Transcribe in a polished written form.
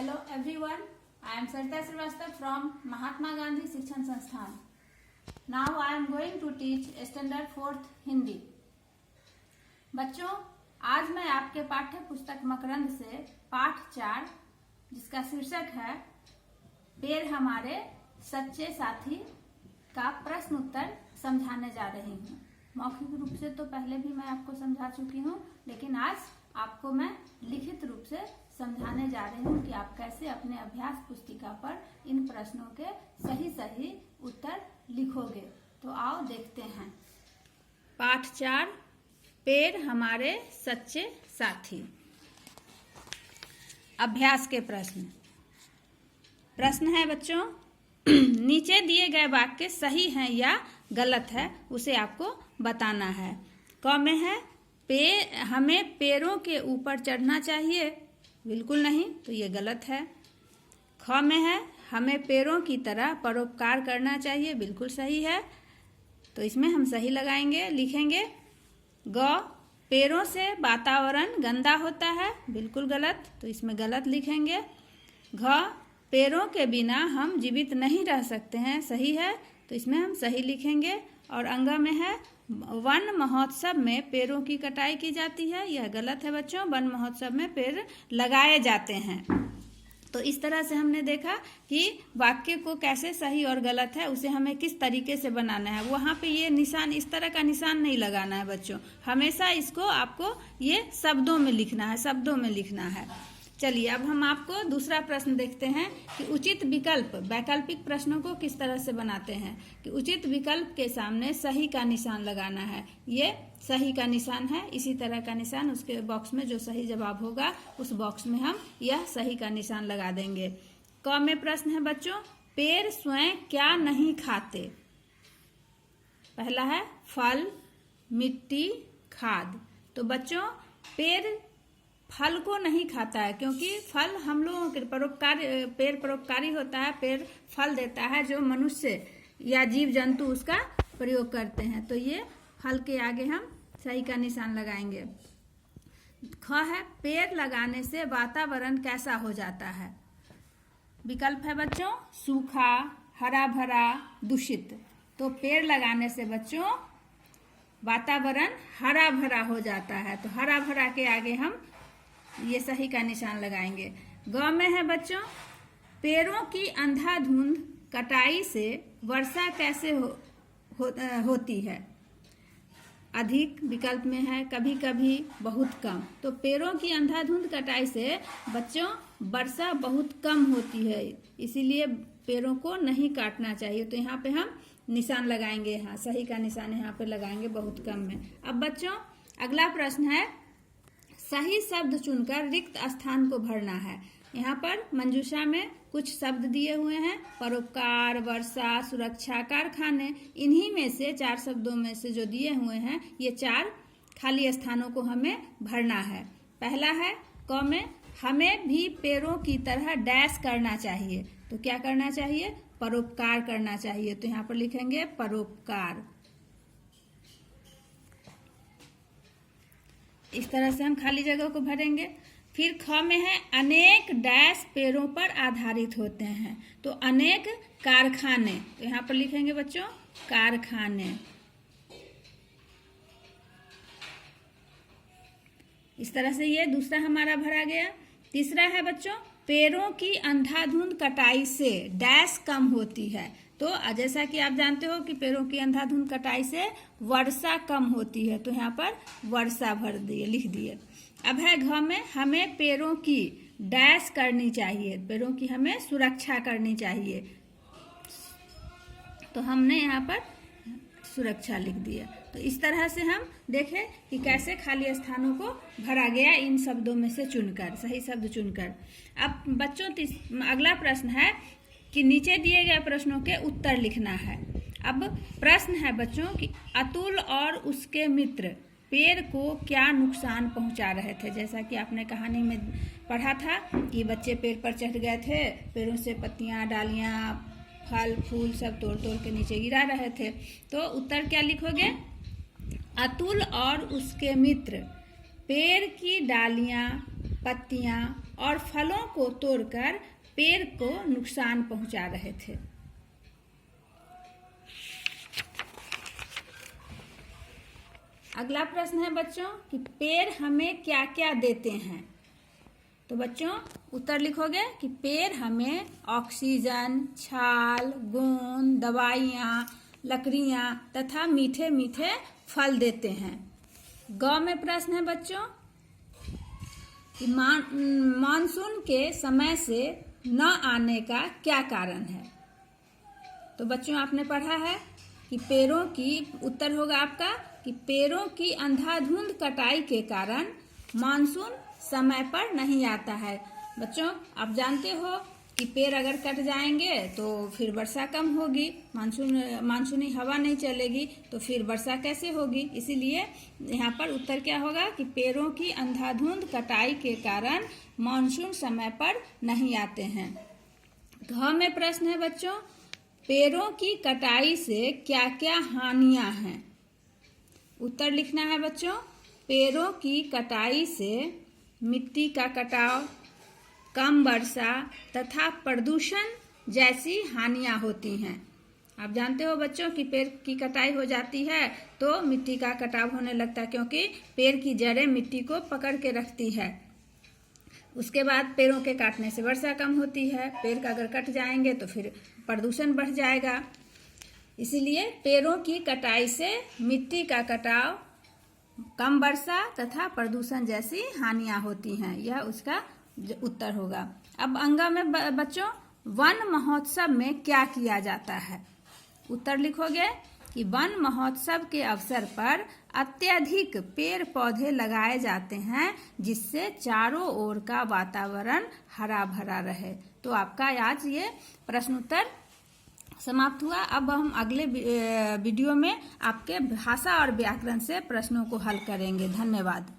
Hello everyone, I am Sarita Srivastava from Mahatma Gandhi Shikshan Sansthan. Now I am going to teach Standard 4th Hindi. बच्चों, आज मैं आपके पाठ्य पुस्तक मकरंद से पाठ 4 जिसका शीर्षक है पेड़ हमारे सच्चे साथी का प्रश्न उत्तर समझाने जा रही हूँ। मौखिक रूप से तो पहले भी मैं आपको समझा चुकी हूँ, लेकिन आज आपको मैं लिखित रूप से समझाने जा रही हूँ कि आप कैसे अपने अभ्यास पुस्तिका पर इन प्रश्नों के सही उत्तर लिखोगे। तो आओ देखते हैं। पाठ 4 पेड़ हमारे सच्चे साथी। अभ्यास के प्रश्न है बच्चों, नीचे दिए गए वाक्य सही हैं या गलत है उसे आपको बताना है। क में है हमें पेड़ों के ऊपर चढ़ना चाहिए, बिल्कुल नहीं, तो ये गलत है। ख में है हमें पेड़ों की तरह परोपकार करना चाहिए, बिल्कुल सही है, तो इसमें हम सही लगाएंगे, लिखेंगे। ग पेड़ों से वातावरण गंदा होता है, बिल्कुल गलत, तो इसमें गलत लिखेंगे। घ पेड़ों के बिना हम जीवित नहीं रह सकते हैं, सही है, तो इसमें हम सही लिखेंगे। और अंग में है वन महोत्सव में पेड़ों की कटाई की जाती है, यह गलत है बच्चों। वन महोत्सव में पेड़ लगाए जाते हैं। तो इस तरह से हमने देखा कि वाक्य को कैसे सही और गलत है उसे हमें किस तरीके से बनाना है। वहाँ पे ये निशान, इस तरह का निशान नहीं लगाना है बच्चों, हमेशा इसको आपको ये शब्दों में लिखना है। चलिए अब हम आपको दूसरा प्रश्न देखते हैं कि उचित विकल्प, वैकल्पिक प्रश्नों को किस तरह से बनाते हैं। कि उचित विकल्प के सामने सही का निशान लगाना है, ये सही का निशान है, इसी तरह का निशान उसके बॉक्स में जो सही जवाब होगा उस बॉक्स में हम यह सही का निशान लगा देंगे। क में प्रश्न है बच्चों, पेड़ स्वयं क्या नहीं खाते। पहला है फल, मिट्टी, खाद। तो बच्चों पेड़ फल को नहीं खाता है, क्योंकि फल हम लोगों के पेड़ परोपकारी होता है, पेड़ फल देता है जो मनुष्य या जीव जंतु उसका प्रयोग करते हैं, तो ये फल के आगे हम सही का निशान लगाएंगे। ख है पेड़ लगाने से वातावरण कैसा हो जाता है। विकल्प है बच्चों सूखा, हरा भरा, दूषित। तो पेड़ लगाने से बच्चों वातावरण हरा भरा हो जाता है, तो हरा भरा के आगे हम ये सही का निशान लगाएंगे। ग में है बच्चों पेड़ों की अंधाधुंध कटाई से वर्षा कैसे होती है। अधिक विकल्प में है कभी कभी, बहुत कम। तो पेड़ों की अंधाधुंध कटाई से बच्चों वर्षा बहुत कम होती है, इसीलिए पेड़ों को नहीं काटना चाहिए। तो यहाँ पे हम निशान लगाएंगे, यहाँ सही का निशान यहाँ पे लगाएंगे बहुत कम में। अब बच्चों अगला प्रश्न है सही शब्द चुनकर रिक्त स्थान को भरना है। यहाँ पर मंजूषा में कुछ शब्द दिए हुए हैं, परोपकार, वर्षा, सुरक्षा, कारखाने। इन्हीं में से 4 शब्दों में से जो दिए हुए हैं ये 4 खाली स्थानों को हमें भरना है। पहला है क में हमें भी पेड़ों की तरह डैश करना चाहिए। तो क्या करना चाहिए, परोपकार करना चाहिए, तो यहाँ पर लिखेंगे परोपकार। इस तरह से हम खाली जगह को भरेंगे। फिर ख में है अनेक डैश पेड़ों पर आधारित होते हैं। तो अनेक कारखाने, तो यहाँ पर लिखेंगे बच्चों कारखाने। इस तरह से ये दूसरा हमारा भरा गया। तीसरा है बच्चों पेड़ों की अंधाधुंध कटाई से डैश कम होती है। तो जैसा कि आप जानते हो कि पेड़ों की अंधाधुंध कटाई से वर्षा कम होती है, तो यहाँ पर वर्षा भर दिए, लिख दिए। अब है घ में हमें पेड़ों की डैश करनी चाहिए, पेड़ों की हमें सुरक्षा करनी चाहिए, तो हमने यहाँ पर सुरक्षा लिख दिया। तो इस तरह से हम देखें कि कैसे खाली स्थानों को भरा गया इन शब्दों में से चुनकर, सही शब्द चुनकर। अब बच्चों अगला प्रश्न है कि नीचे दिए गए प्रश्नों के उत्तर लिखना है। अब प्रश्न है बच्चों कि अतुल और उसके मित्र पेड़ को क्या नुकसान पहुंचा रहे थे। जैसा कि आपने कहानी में पढ़ा था कि बच्चे पेड़ पर चढ़ गए थे, पेड़ों से पत्तियां, डालियां, फल फूल सब तोड़ तोड़ के नीचे गिरा रहे थे। तो उत्तर क्या लिखोगे, अतुल और उसके मित्र पेड़ की डालियां, पत्तियां और फलों को तोड़कर पेड़ को नुकसान पहुंचा रहे थे। अगला प्रश्न है बच्चों कि पेड़ हमें क्या क्या देते हैं। तो बच्चों उत्तर लिखोगे कि पेड़ हमें ऑक्सीजन, छाल, गोंद, दवाइयाँ, लकड़ियाँ तथा मीठे मीठे फल देते हैं। ग में प्रश्न है बच्चों कि मानसून के समय से न आने का क्या कारण है। तो बच्चों आपने पढ़ा है कि पेड़ों की, उत्तर होगा आपका कि पेड़ों की अंधाधुंध कटाई के कारण मानसून समय पर नहीं आता है। बच्चों आप जानते हो कि पेड़ अगर कट जाएंगे तो फिर वर्षा कम होगी, मानसूनी हवा नहीं चलेगी तो फिर वर्षा कैसे होगी। इसीलिए यहाँ पर उत्तर क्या होगा कि पेड़ों की अंधाधुंध कटाई के कारण मानसून समय पर नहीं आते हैं। घ में प्रश्न है बच्चों पेड़ों की कटाई से क्या क्या हानियां हैं। उत्तर लिखना है बच्चों पेड़ों की कटाई से मिट्टी का कटाव, कम वर्षा तथा प्रदूषण जैसी हानियां होती हैं। आप जानते हो बच्चों कि पेड़ की कटाई हो जाती है तो मिट्टी का कटाव होने लगता है, क्योंकि पेड़ की जड़ें मिट्टी को पकड़ के रखती है। उसके बाद पेड़ों के काटने से वर्षा कम होती है, पेड़ का अगर कट जाएंगे तो फिर प्रदूषण बढ़ जाएगा। इसीलिए पेड़ों की कटाई से मिट्टी का कटाव, कम वर्षा तथा प्रदूषण जैसी हानियां होती हैं। यह उसका उत्तर होगा। अब अंगा में बच्चों वन महोत्सव में क्या किया जाता है। उत्तर लिखोगे कि वन महोत्सव के अवसर पर अत्यधिक पेड़ पौधे लगाए जाते हैं जिससे चारों ओर का वातावरण हरा भरा रहे। तो आपका आज ये प्रश्न उत्तर समाप्त हुआ। अब हम अगले वीडियो में आपके भाषा और व्याकरण से प्रश्नों को हल करेंगे। धन्यवाद।